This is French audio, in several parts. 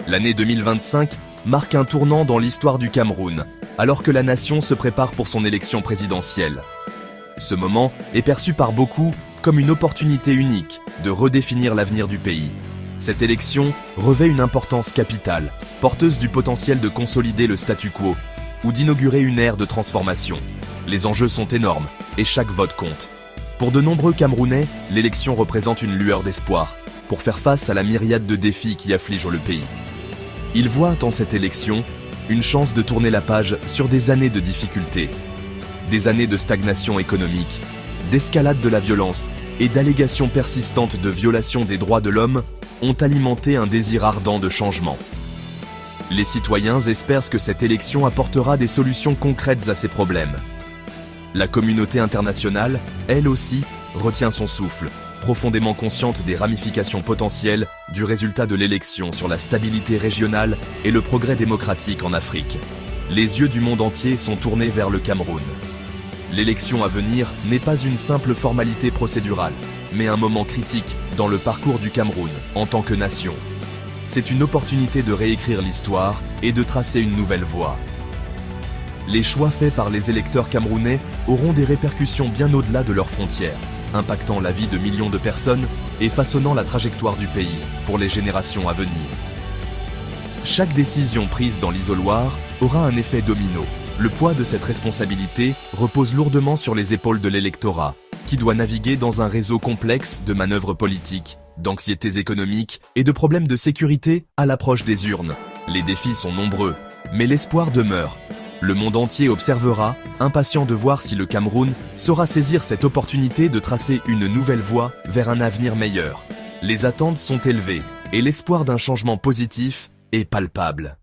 L'année 2025 marque un tournant dans l'histoire du Cameroun, alors que la nation se prépare pour son élection présidentielle. Ce moment est perçu par beaucoup comme une opportunité unique de redéfinir l'avenir du pays. Cette élection revêt une importance capitale, porteuse du potentiel de consolider le statu quo ou d'inaugurer une ère de transformation. Les enjeux sont énormes et chaque vote compte. Pour de nombreux Camerounais, l'élection représente une lueur d'espoir pour faire face à la myriade de défis qui affligent le pays. Ils voient en cette élection une chance de tourner la page sur des années de difficultés, des années de stagnation économique, d'escalade de la violence et d'allégations persistantes de violation des droits de l'homme ont alimenté un désir ardent de changement. Les citoyens espèrent que cette élection apportera des solutions concrètes à ces problèmes. La communauté internationale, elle aussi, retient son souffle, profondément consciente des ramifications potentielles du résultat de l'élection sur la stabilité régionale et le progrès démocratique en Afrique. Les yeux du monde entier sont tournés vers le Cameroun. L'élection à venir n'est pas une simple formalité procédurale, mais un moment critique dans le parcours du Cameroun en tant que nation. C'est une opportunité de réécrire l'histoire et de tracer une nouvelle voie. Les choix faits par les électeurs camerounais auront des répercussions bien au-delà de leurs frontières, impactant la vie de millions de personnes et façonnant la trajectoire du pays pour les générations à venir. Chaque décision prise dans l'isoloir aura un effet domino. Le poids de cette responsabilité repose lourdement sur les épaules de l'électorat, qui doit naviguer dans un réseau complexe de manœuvres politiques, d'anxiétés économiques et de problèmes de sécurité à l'approche des urnes. Les défis sont nombreux, mais l'espoir demeure. Le monde entier observera, impatient de voir si le Cameroun saura saisir cette opportunité de tracer une nouvelle voie vers un avenir meilleur. Les attentes sont élevées et l'espoir d'un changement positif est palpable.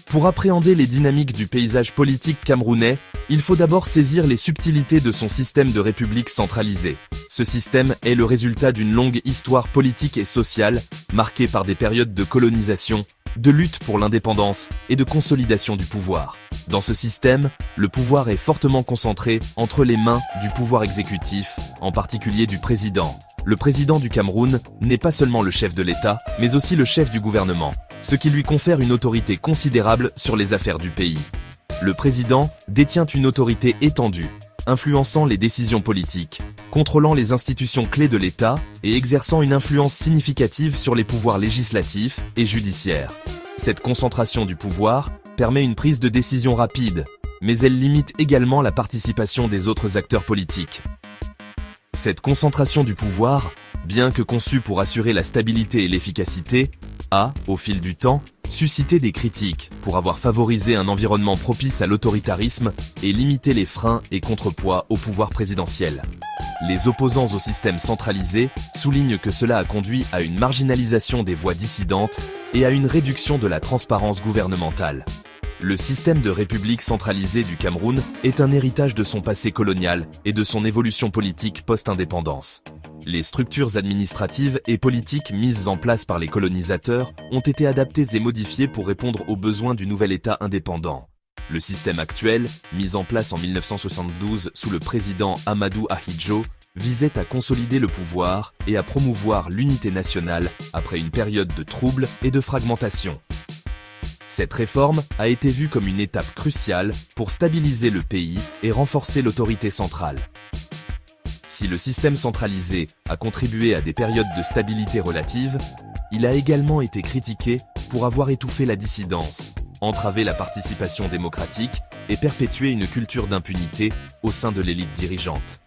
Pour appréhender les dynamiques du paysage politique camerounais, il faut d'abord saisir les subtilités de son système de république centralisée. Ce système est le résultat d'une longue histoire politique et sociale, marquée par des périodes de colonisation, de lutte pour l'indépendance et de consolidation du pouvoir. Dans ce système, le pouvoir est fortement concentré entre les mains du pouvoir exécutif, en particulier du président. Le président du Cameroun n'est pas seulement le chef de l'État, mais aussi le chef du gouvernement, ce qui lui confère une autorité considérable sur les affaires du pays. Le président détient une autorité étendue, influençant les décisions politiques, contrôlant les institutions clés de l'État et exerçant une influence significative sur les pouvoirs législatifs et judiciaires. Cette concentration du pouvoir permet une prise de décision rapide, mais elle limite également la participation des autres acteurs politiques. Cette concentration du pouvoir, bien que conçue pour assurer la stabilité et l'efficacité, a, au fil du temps, suscité des critiques pour avoir favorisé un environnement propice à l'autoritarisme et limité les freins et contrepoids au pouvoir présidentiel. Les opposants au système centralisé soulignent que cela a conduit à une marginalisation des voix dissidentes et à une réduction de la transparence gouvernementale. Le système de république centralisée du Cameroun est un héritage de son passé colonial et de son évolution politique post-indépendance. Les structures administratives et politiques mises en place par les colonisateurs ont été adaptées et modifiées pour répondre aux besoins du nouvel État indépendant. Le système actuel, mis en place en 1972 sous le président Amadou Ahidjo, visait à consolider le pouvoir et à promouvoir l'unité nationale après une période de troubles et de fragmentation. Cette réforme a été vue comme une étape cruciale pour stabiliser le pays et renforcer l'autorité centrale. Si le système centralisé a contribué à des périodes de stabilité relative, il a également été critiqué pour avoir étouffé la dissidence, entravé la participation démocratique et perpétué une culture d'impunité au sein de l'élite dirigeante.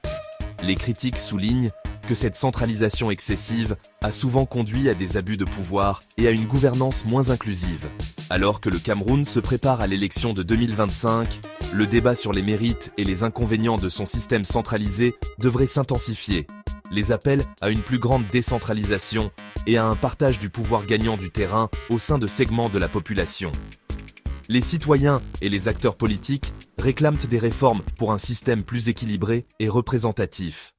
Les critiques soulignent que cette centralisation excessive a souvent conduit à des abus de pouvoir et à une gouvernance moins inclusive. Alors que le Cameroun se prépare à l'élection de 2025, le débat sur les mérites et les inconvénients de son système centralisé devrait s'intensifier. Les appels à une plus grande décentralisation et à un partage du pouvoir gagnant du terrain au sein de segments de la population. Les citoyens et les acteurs politiques réclament des réformes pour un système plus équilibré et représentatif.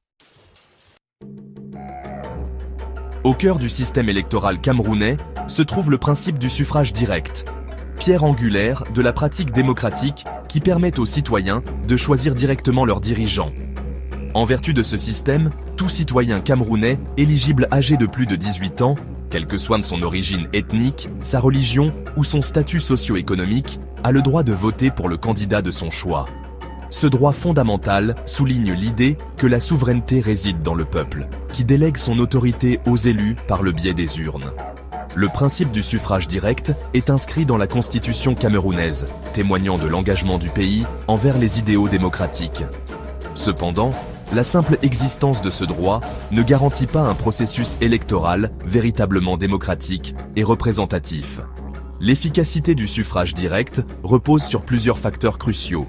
Au cœur du système électoral camerounais se trouve le principe du suffrage direct, pierre angulaire de la pratique démocratique qui permet aux citoyens de choisir directement leurs dirigeants. En vertu de ce système, tout citoyen camerounais éligible âgé de plus de 18 ans quelle que soit son origine ethnique, sa religion ou son statut socio-économique, a le droit de voter pour le candidat de son choix. Ce droit fondamental souligne l'idée que la souveraineté réside dans le peuple, qui délègue son autorité aux élus par le biais des urnes. Le principe du suffrage direct est inscrit dans la constitution camerounaise, témoignant de l'engagement du pays envers les idéaux démocratiques. Cependant, la simple existence de ce droit ne garantit pas un processus électoral véritablement démocratique et représentatif. L'efficacité du suffrage direct repose sur plusieurs facteurs cruciaux,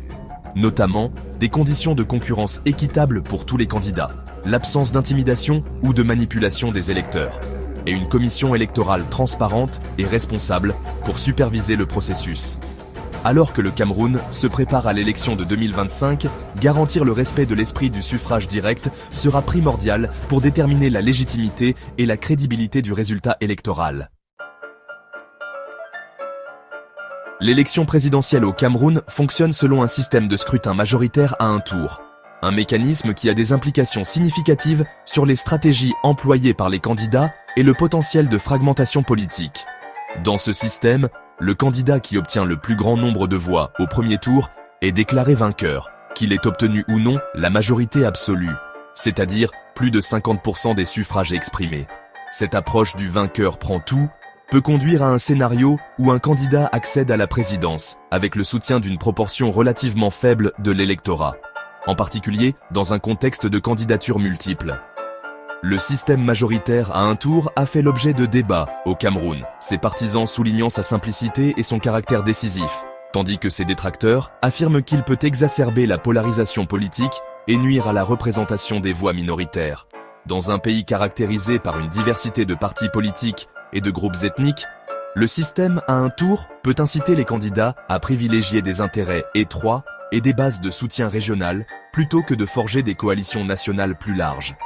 notamment des conditions de concurrence équitables pour tous les candidats, l'absence d'intimidation ou de manipulation des électeurs, et une commission électorale transparente et responsable pour superviser le processus. Alors que le Cameroun se prépare à l'élection de 2025, garantir le respect de l'esprit du suffrage direct sera primordial pour déterminer la légitimité et la crédibilité du résultat électoral. L'élection présidentielle au Cameroun fonctionne selon un système de scrutin majoritaire à un tour, un mécanisme qui a des implications significatives sur les stratégies employées par les candidats et le potentiel de fragmentation politique. Dans ce système, le candidat qui obtient le plus grand nombre de voix au premier tour est déclaré vainqueur, qu'il ait obtenu ou non la majorité absolue, c'est-à-dire plus de 50% des suffrages exprimés. Cette approche du vainqueur prend tout peut conduire à un scénario où un candidat accède à la présidence, avec le soutien d'une proportion relativement faible de l'électorat, en particulier dans un contexte de candidatures multiples. Le système majoritaire à un tour a fait l'objet de débats au Cameroun, ses partisans soulignant sa simplicité et son caractère décisif, tandis que ses détracteurs affirment qu'il peut exacerber la polarisation politique et nuire à la représentation des voix minoritaires. Dans un pays caractérisé par une diversité de partis politiques et de groupes ethniques, le système à un tour peut inciter les candidats à privilégier des intérêts étroits et des bases de soutien régional plutôt que de forger des coalitions nationales plus larges.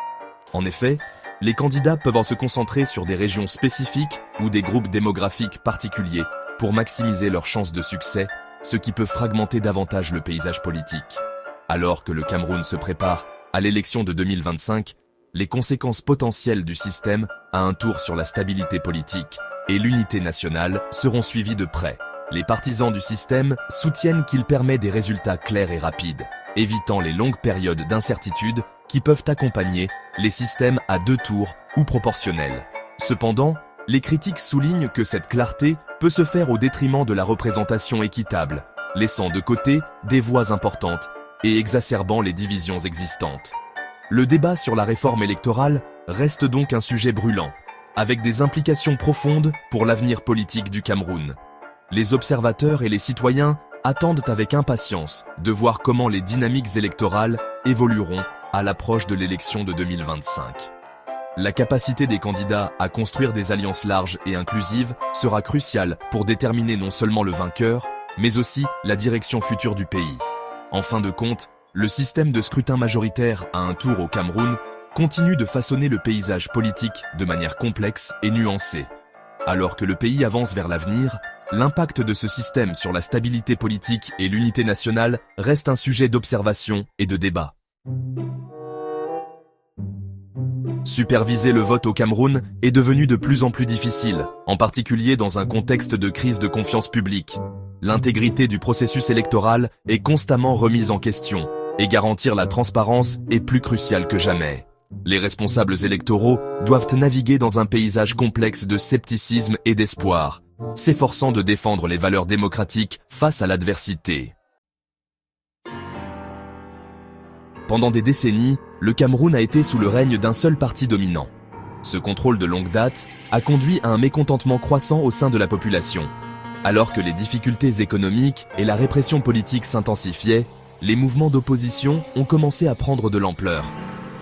En effet, les candidats peuvent se concentrer sur des régions spécifiques ou des groupes démographiques particuliers pour maximiser leurs chances de succès, ce qui peut fragmenter davantage le paysage politique. Alors que le Cameroun se prépare à l'élection de 2025, les conséquences potentielles du système à un tour sur la stabilité politique et l'unité nationale seront suivies de près. Les partisans du système soutiennent qu'il permet des résultats clairs et rapides, évitant les longues périodes d'incertitude qui peuvent accompagner les systèmes à deux tours ou proportionnels. Cependant, les critiques soulignent que cette clarté peut se faire au détriment de la représentation équitable, laissant de côté des voix importantes et exacerbant les divisions existantes. Le débat sur la réforme électorale reste donc un sujet brûlant, avec des implications profondes pour l'avenir politique du Cameroun. Les observateurs et les citoyens attendent avec impatience de voir comment les dynamiques électorales évolueront à l'approche de l'élection de 2025. La capacité des candidats à construire des alliances larges et inclusives sera cruciale pour déterminer non seulement le vainqueur, mais aussi la direction future du pays. En fin de compte, le système de scrutin majoritaire à un tour au Cameroun continue de façonner le paysage politique de manière complexe et nuancée. Alors que le pays avance vers l'avenir, l'impact de ce système sur la stabilité politique et l'unité nationale reste un sujet d'observation et de débat. Superviser le vote au Cameroun est devenu de plus en plus difficile, en particulier dans un contexte de crise de confiance publique. L'intégrité du processus électoral est constamment remise en question, et garantir la transparence est plus crucial que jamais. Les responsables électoraux doivent naviguer dans un paysage complexe de scepticisme et d'espoir, s'efforçant de défendre les valeurs démocratiques face à l'adversité. Pendant des décennies, le Cameroun a été sous le règne d'un seul parti dominant. Ce contrôle de longue date a conduit à un mécontentement croissant au sein de la population. Alors que les difficultés économiques et la répression politique s'intensifiaient, les mouvements d'opposition ont commencé à prendre de l'ampleur.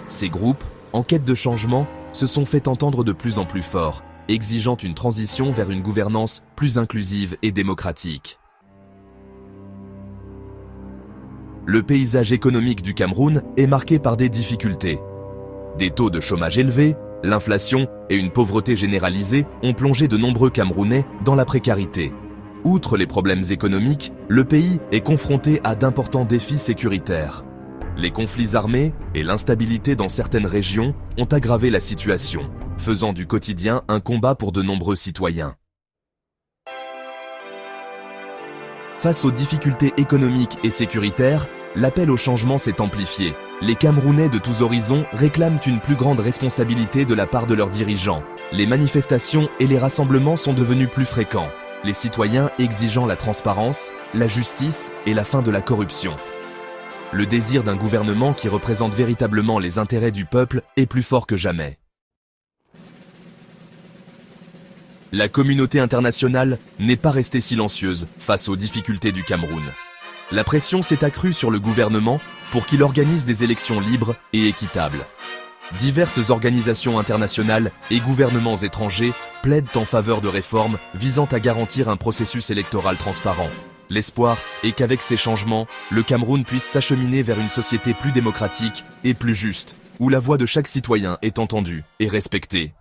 Ces groupes, en quête de changement, se sont fait entendre de plus en plus fort, exigeant une transition vers une gouvernance plus inclusive et démocratique. Le paysage économique du Cameroun est marqué par des difficultés. Des taux de chômage élevés, l'inflation et une pauvreté généralisée ont plongé de nombreux Camerounais dans la précarité. Outre les problèmes économiques, le pays est confronté à d'importants défis sécuritaires. Les conflits armés et l'instabilité dans certaines régions ont aggravé la situation, faisant du quotidien un combat pour de nombreux citoyens. Face aux difficultés économiques et sécuritaires, l'appel au changement s'est amplifié. Les Camerounais de tous horizons réclament une plus grande responsabilité de la part de leurs dirigeants. Les manifestations et les rassemblements sont devenus plus fréquents, les citoyens exigeant la transparence, la justice et la fin de la corruption. Le désir d'un gouvernement qui représente véritablement les intérêts du peuple est plus fort que jamais. La communauté internationale n'est pas restée silencieuse face aux difficultés du Cameroun. La pression s'est accrue sur le gouvernement pour qu'il organise des élections libres et équitables. Diverses organisations internationales et gouvernements étrangers plaident en faveur de réformes visant à garantir un processus électoral transparent. L'espoir est qu'avec ces changements, le Cameroun puisse s'acheminer vers une société plus démocratique et plus juste, où la voix de chaque citoyen est entendue et respectée.